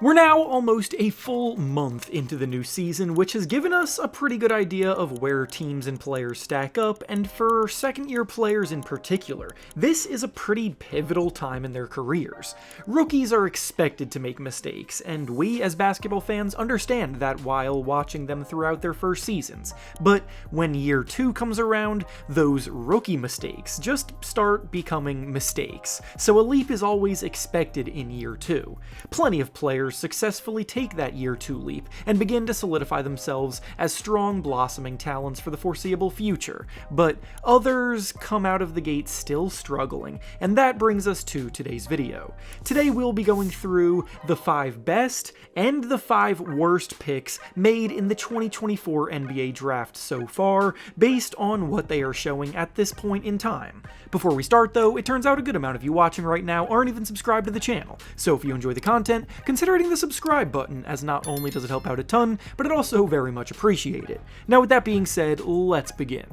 We're now almost a full month into the new season, which has given us a pretty good idea of where teams and players stack up, and for second-year players in particular, this is a pretty pivotal time in their careers. Rookies are expected to make mistakes, and we as basketball fans understand that while watching them throughout their first seasons. But when year 2 comes around, those rookie mistakes just start becoming mistakes, so a leap is always expected in year 2. Plenty of players successfully take that year 2 leap and begin to solidify themselves as strong, blossoming talents for the foreseeable future, but others come out of the gate still struggling, and that brings us to today's video. Today we'll be going through the 5 best and the 5 worst picks made in the 2024 NBA draft so far, based on what they are showing at this point in time. Before we start though, it turns out a good amount of you watching right now aren't even subscribed to the channel, so if you enjoy the content, consider hitting the subscribe button, as not only does it help out a ton, but it also very much appreciate it. Now with that being said, let's begin.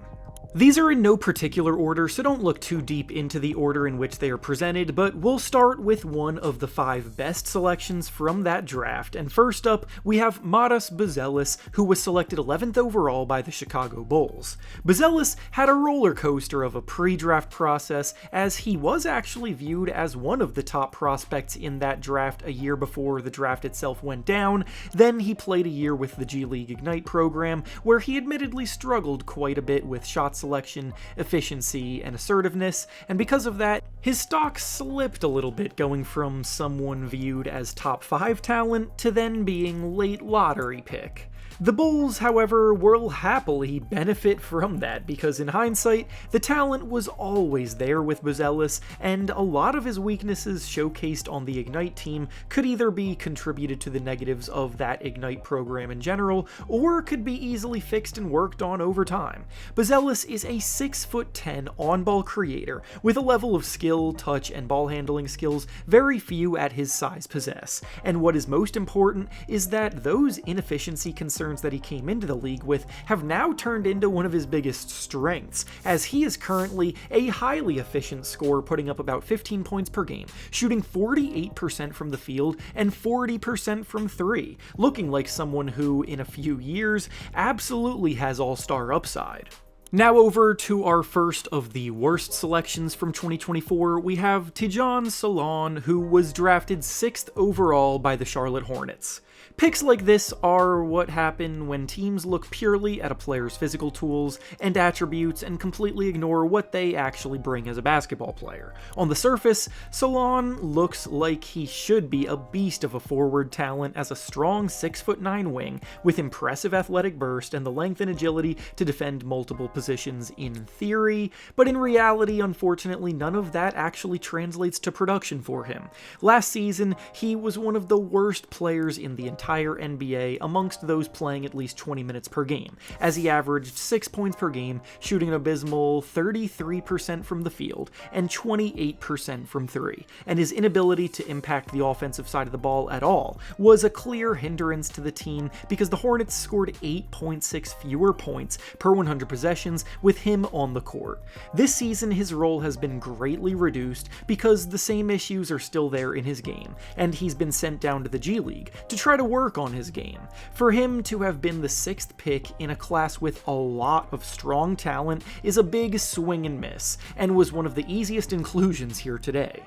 These are in no particular order, so don't look too deep into the order in which they are presented, but we'll start with one of the 5 best selections from that draft, and first up, we have Buzelis, who was selected 11th overall by the Chicago Bulls. Buzelis had a roller coaster of a pre-draft process, as he was actually viewed as one of the top prospects in that draft a year before the draft itself went down. Then he played a year with the G League Ignite program, where he admittedly struggled quite a bit with shot selection, efficiency, and assertiveness, and because of that, his stock slipped a little bit, going from someone viewed as top 5 talent to then being late lottery pick. The Bulls, however, will happily benefit from that, because in hindsight, the talent was always there with Buzelis, and a lot of his weaknesses showcased on the Ignite team could either be contributed to the negatives of that Ignite program in general, or could be easily fixed and worked on over time. Buzelis is a 6'10" on-ball creator, with a level of skill, touch, and ball handling skills very few at his size possess, and what is most important is that those inefficiency concerns that he came into the league with have now turned into one of his biggest strengths, as he is currently a highly efficient scorer, putting up about 15 points per game, shooting 48% from the field and 40% from 3, looking like someone who, in a few years, absolutely has all-star upside. Now over to our first of the worst selections from 2024, we have Tidjane Salaun, who was drafted 6th overall by the Charlotte Hornets. Picks like this are what happen when teams look purely at a player's physical tools and attributes and completely ignore what they actually bring as a basketball player. On the surface, Salaun looks like he should be a beast of a forward talent as a strong 6'9" wing with impressive athletic burst and the length and agility to defend multiple positions in theory, but in reality, unfortunately, none of that actually translates to production for him. Last season, he was one of the worst players in the entire NBA amongst those playing at least 20 minutes per game, as he averaged 6 points per game, shooting an abysmal 33% from the field and 28% from 3, and his inability to impact the offensive side of the ball at all was a clear hindrance to the team, because the Hornets scored 8.6 fewer points per 100 possessions with him on the court. This season, his role has been greatly reduced because the same issues are still there in his game, and he's been sent down to the G League to try to work on his game. For him to have been the 6th pick in a class with a lot of strong talent is a big swing and miss, and was one of the easiest inclusions here today.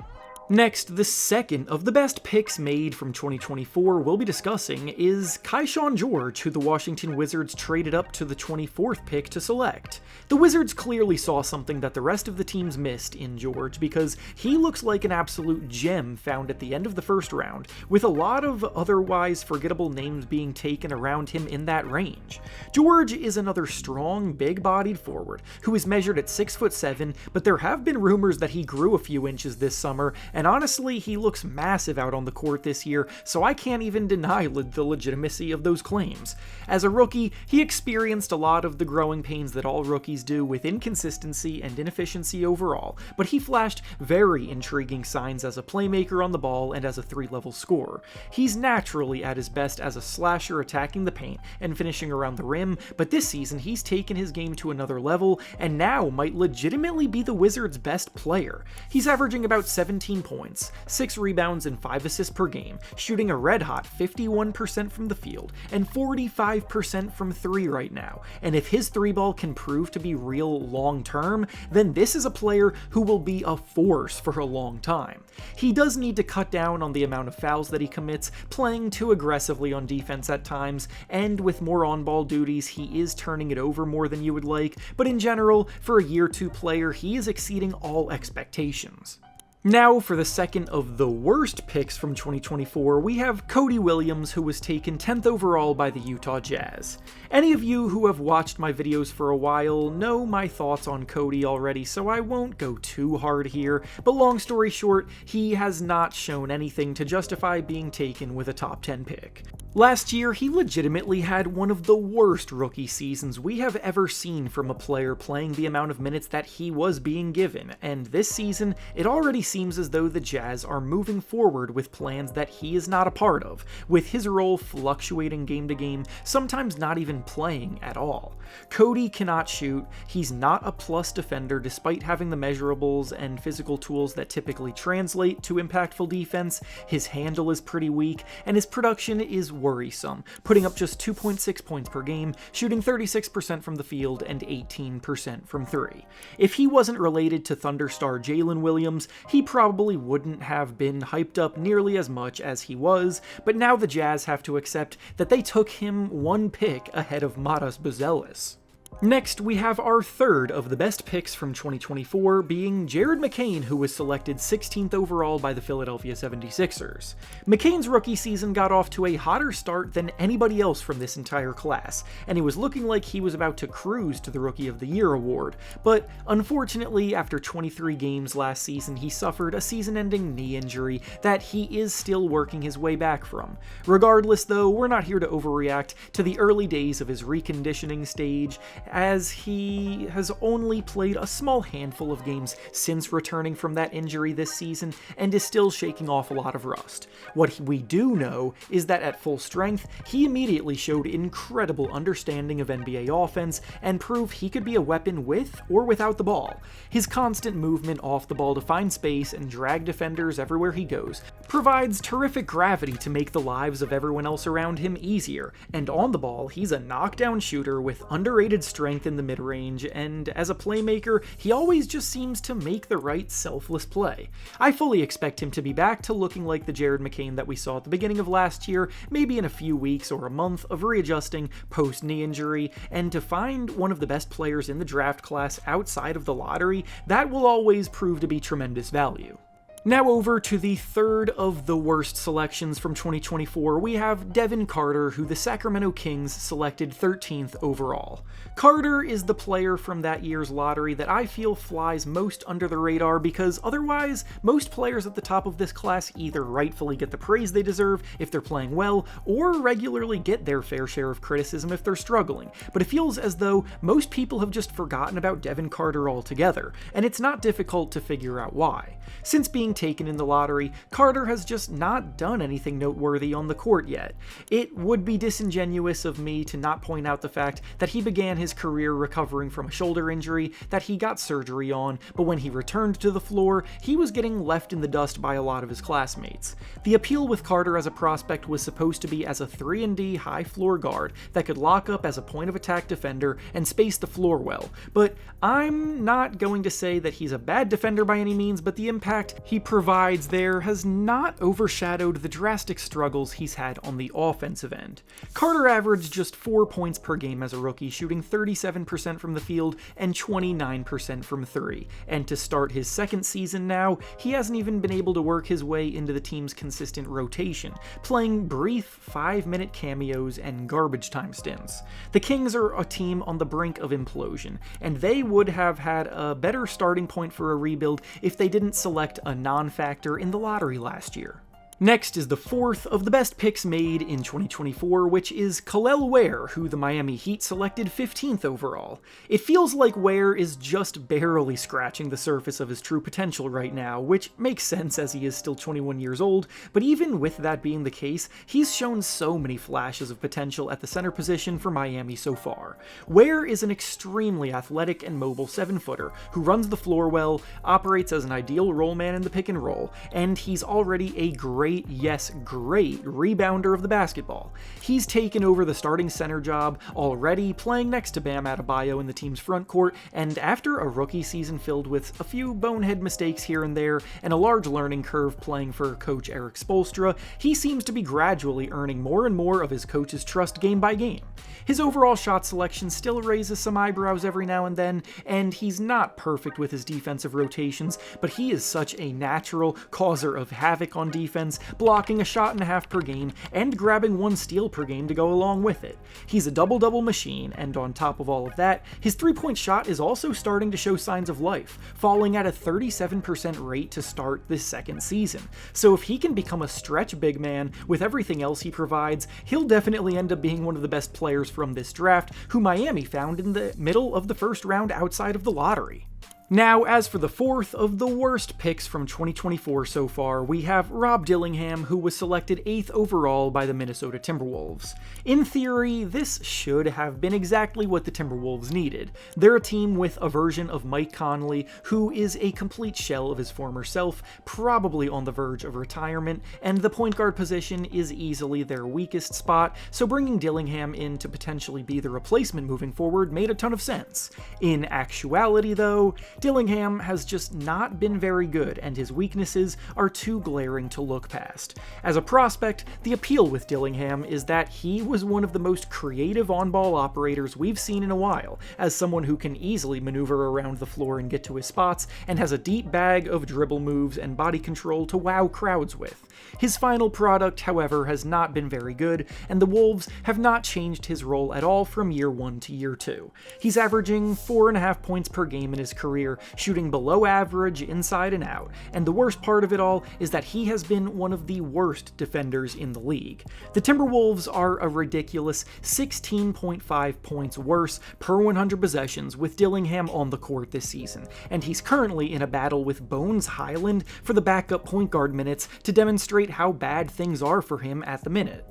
Next, the second of the best picks made from 2024 we'll be discussing is Kyshawn George, who the Washington Wizards traded up to the 24th pick to select. The Wizards clearly saw something that the rest of the teams missed in George, because he looks like an absolute gem found at the end of the first round, with a lot of otherwise forgettable names being taken around him in that range. George is another strong, big-bodied forward who is measured at 6'7", but there have been rumors that he grew a few inches this summer, and honestly, he looks massive out on the court this year, so I can't even deny the legitimacy of those claims. As a rookie, he experienced a lot of the growing pains that all rookies do with inconsistency and inefficiency overall, but he flashed very intriguing signs as a playmaker on the ball and as a 3-level scorer. He's naturally at his best as a slasher attacking the paint and finishing around the rim, but this season he's taken his game to another level and now might legitimately be the Wizards' best player. He's averaging about 17 points, 6 rebounds, and 5 assists per game, shooting a red-hot 51% from the field and 45% from 3 right now, and if his 3-ball can prove to be real long-term, then this is a player who will be a force for a long time. He does need to cut down on the amount of fouls that he commits, playing too aggressively on defense at times, and with more on-ball duties, he is turning it over more than you would like, but in general, for a Year 2 player, he is exceeding all expectations. Now, for the second of the worst picks from 2024, we have Cody Williams, who was taken 10th overall by the Utah Jazz. Any of you who have watched my videos for a while know my thoughts on Cody already, so I won't go too hard here, but long story short, he has not shown anything to justify being taken with a top 10 pick. Last year, he legitimately had one of the worst rookie seasons we have ever seen from a player playing the amount of minutes that he was being given, and this season, it already seems as though the Jazz are moving forward with plans that he is not a part of, with his role fluctuating game to game, sometimes not even playing at all. Cody cannot shoot, he's not a plus defender despite having the measurables and physical tools that typically translate to impactful defense, his handle is pretty weak, and his production is worrisome, putting up just 2.6 points per game, shooting 36% from the field and 18% from 3. If he wasn't related to Thunder star Jalen Williams, he probably wouldn't have been hyped up nearly as much as he was, but now the Jazz have to accept that they took him one pick ahead of Matas Buzelis. Next, we have our third of the best picks from 2024 being Jared McCain, who was selected 16th overall by the Philadelphia 76ers. McCain's rookie season got off to a hotter start than anybody else from this entire class, and it was looking like he was about to cruise to the Rookie of the Year award, but unfortunately, after 23 games last season, he suffered a season-ending knee injury that he is still working his way back from. Regardless though, we're not here to overreact to the early days of his reconditioning stage, as he has only played a small handful of games since returning from that injury this season and is still shaking off a lot of rust. What we do know is that at full strength, he immediately showed incredible understanding of NBA offense and proved he could be a weapon with or without the ball. His constant movement off the ball to find space and drag defenders everywhere he goes provides terrific gravity to make the lives of everyone else around him easier, and on the ball, he's a knockdown shooter with underrated strength in the mid-range, and as a playmaker, he always just seems to make the right selfless play. I fully expect him to be back to looking like the Jared McCain that we saw at the beginning of last year, maybe in a few weeks or a month of readjusting post-knee injury, and to find one of the best players in the draft class outside of the lottery, that will always prove to be tremendous value. Now over to the third of the worst selections from 2024, we have Devin Carter, who the Sacramento Kings selected 13th overall. Carter is the player from that year's lottery that I feel flies most under the radar because otherwise, most players at the top of this class either rightfully get the praise they deserve if they're playing well, or regularly get their fair share of criticism if they're struggling. But it feels as though most people have just forgotten about Devin Carter altogether, and it's not difficult to figure out why. Since being taken in the lottery, Carter has just not done anything noteworthy on the court yet. It would be disingenuous of me to not point out the fact that he began his career recovering from a shoulder injury that he got surgery on, but when he returned to the floor, he was getting left in the dust by a lot of his classmates. The appeal with Carter as a prospect was supposed to be as a 3-and-D high floor guard that could lock up as a point of attack defender and space the floor well, but I'm not going to say that he's a bad defender by any means, but the impact he provides there has not overshadowed the drastic struggles he's had on the offensive end. Carter averaged just 4 points per game as a rookie, shooting 37% from the field and 29% from 3, and to start his second season now, he hasn't even been able to work his way into the team's consistent rotation, playing brief 5-minute cameos and garbage time stints. The Kings are a team on the brink of implosion, and they would have had a better starting point for a rebuild if they didn't select a non-factor in the lottery last year. Next is the fourth of the best picks made in 2024, which is Kel'el Ware, who the Miami Heat selected 15th overall. It feels like Ware is just barely scratching the surface of his true potential right now, which makes sense as he is still 21 years old, but even with that being the case, he's shown so many flashes of potential at the center position for Miami so far. Ware is an extremely athletic and mobile 7-footer who runs the floor well, operates as an ideal role man in the pick and roll, and he's already a great rebounder of the basketball. He's taken over the starting center job already, playing next to Bam Adebayo in the team's front court, and after a rookie season filled with a few bonehead mistakes here and there, and a large learning curve playing for coach Eric Spoelstra, he seems to be gradually earning more and more of his coach's trust game by game. His overall shot selection still raises some eyebrows every now and then, and he's not perfect with his defensive rotations, but he is such a natural causer of havoc on defense, blocking a shot and a half per game, and grabbing 1 steal per game to go along with it. He's a double-double machine, and on top of all of that, his three-point shot is also starting to show signs of life, falling at a 37% rate to start this second season. So if he can become a stretch big man with everything else he provides, he'll definitely end up being one of the best players from this draft, who Miami found in the middle of the first round outside of the lottery. Now, as for the fourth of the worst picks from 2024 so far, we have Rob Dillingham, who was selected 8th overall by the Minnesota Timberwolves. In theory, this should have been exactly what the Timberwolves needed. They're a team with a version of Mike Conley, who is a complete shell of his former self, probably on the verge of retirement, and the point guard position is easily their weakest spot, so bringing Dillingham in to potentially be the replacement moving forward made a ton of sense. In actuality, though, Dillingham has just not been very good, and his weaknesses are too glaring to look past. As a prospect, the appeal with Dillingham is that he was one of the most creative on-ball operators we've seen in a while, as someone who can easily maneuver around the floor and get to his spots, and has a deep bag of dribble moves and body control to wow crowds with. His final product, however, has not been very good, and the Wolves have not changed his role at all from year 1 to year 2. He's averaging 4.5 points per game in his career, shooting below average inside and out, and the worst part of it all is that he has been one of the worst defenders in the league. The Timberwolves are a ridiculous 16.5 points worse per 100 possessions with Dillingham on the court this season, and he's currently in a battle with Bones Highland for the backup point guard minutes to demonstrate how bad things are for him at the minute.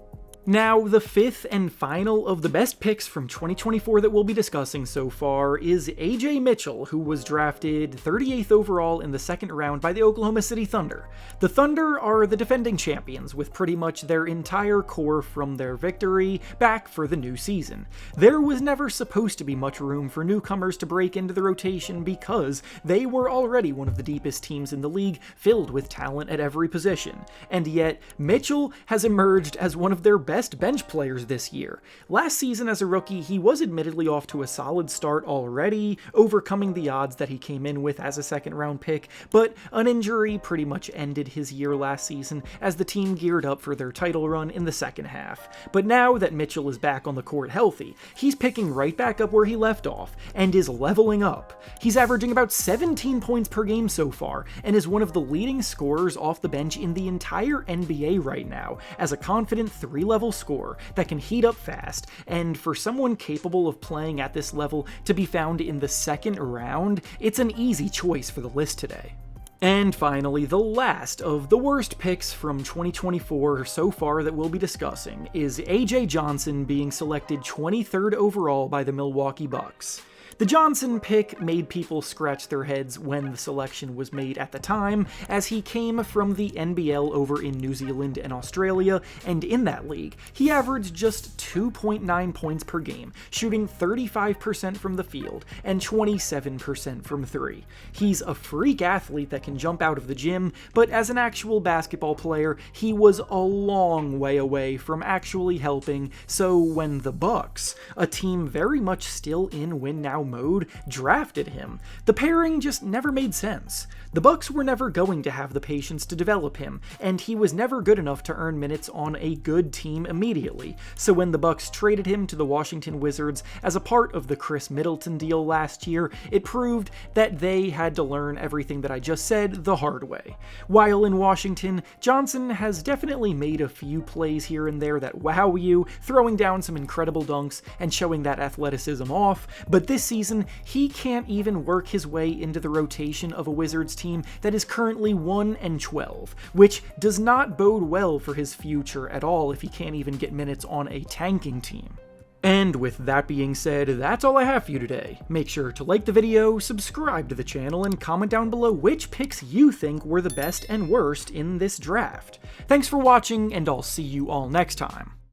Now, the fifth and final of the best picks from 2024 that we'll be discussing so far is Ajay Mitchell, who was drafted 38th overall in the second round by the Oklahoma City Thunder. The Thunder are the defending champions, with pretty much their entire core from their victory back for the new season. There was never supposed to be much room for newcomers to break into the rotation because they were already one of the deepest teams in the league, filled with talent at every position. And yet, Mitchell has emerged as one of their best bench players this year. Last season as a rookie, he was admittedly off to a solid start already, overcoming the odds that he came in with as a second-round pick, but an injury pretty much ended his year last season as the team geared up for their title run in the second half. But now that Mitchell is back on the court healthy, he's picking right back up where he left off, and is leveling up. He's averaging about 17 points per game so far, and is one of the leading scorers off the bench in the entire NBA right now, as a confident 3-level scorer that can heat up fast, and for someone capable of playing at this level to be found in the second round, it's an easy choice for the list today. And finally, the last of the worst picks from 2024 so far that we'll be discussing is AJ Johnson being selected 23rd overall by the Milwaukee Bucks. The Johnson pick made people scratch their heads when the selection was made at the time, as he came from the NBL over in New Zealand and Australia, and in that league, he averaged just 2.9 points per game, shooting 35% from the field and 27% from 3. He's a freak athlete that can jump out of the gym, but as an actual basketball player, he was a long way away from actually helping, so when the Bucks, a team very much still in win-now now mode drafted him. The pairing just never made sense. The Bucks were never going to have the patience to develop him, and he was never good enough to earn minutes on a good team immediately. So when the Bucks traded him to the Washington Wizards as a part of the Chris Middleton deal last year, it proved that they had to learn everything that I just said the hard way. While in Washington, Johnson has definitely made a few plays here and there that wow you, throwing down some incredible dunks and showing that athleticism off, but this season, he can't even work his way into the rotation of a Wizards team that is currently 1-12, which does not bode well for his future at all if he can't even get minutes on a tanking team. And with that being said, that's all I have for you today. Make sure to like the video, subscribe to the channel, and comment down below which picks you think were the best and worst in this draft. Thanks for watching, and I'll see you all next time.